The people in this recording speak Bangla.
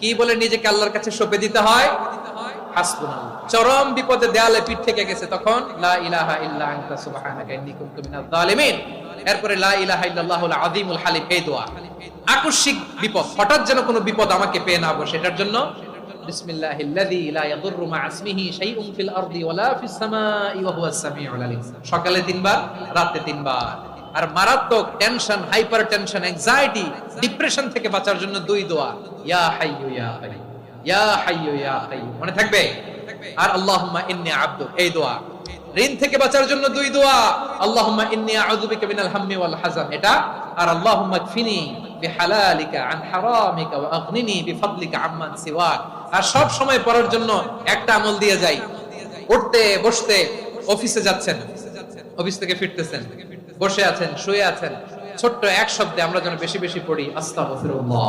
কি বলে নিজেকে আল্লাহর কাছে সঁপে দিতে হয়? হাসবুনাল্লাহ। চরম বিপদে দেয়ালে পিঠ থেকে গেছে, তখন লা ইলাহা ইল্লা আনতা সুবহানাকা ইন্নী কুনতু মিনাজ জালিমিন। এরপরে লা ইলাহা ইল্লাল্লাহুল আযীমুল হালিম, এই দোয়া। আকস্মিক বিপদ, হঠাৎ যেন কোনো বিপদ আমাকে পেয়ে না বসে, এটার জন্য বিসমিল্লাহিল্লাযী লা ইয়াদুররু মা ইসমিহি শাইউন ফিল আরদি ওয়ালা ফিস সামাই ওয়া হুয়াস সামিউল আলীম। সকালে 3 বার, রাতে 3 বার। আর মারাত্মক tension, hyper tension, anxiety, depression থেকে বাঁচার জন্য 2 দোয়া, ইয়া হাইয়্যু ইয়া কাইয়্যুম, ইয়া হাইয়্যু ইয়া কাইয়্যুম। মনে থাকবে? আর আল্লাহুম্মা ইন্নী আবদুক, এই দোয়া। ঋণ থেকে বাঁচার জন্য 2 দোয়া, আল্লাহুম্মা ইন্নী আউযু বিকা মিনাল হাম্মি ওয়াল হাযান, এটা। আর আল্লাহুম্মা কফিনি বিহালালিকা আন হারামিকা ওয়া আগনিনি বিফাদলিকা আম্মান সিওয়াক। আর সব সময় পড়ার জন্য একটা আমল দিয়ে যাই, উঠতে বসতে, অফিসে যাচ্ছেন, অফিস থেকে ফিরতেছেন, বসে আছেন, শুয়ে আছেন, ছোট্ট এক শব্দে আমরা যেন বেশি বেশি পড়ি আস্তাগফিরুল্লাহ।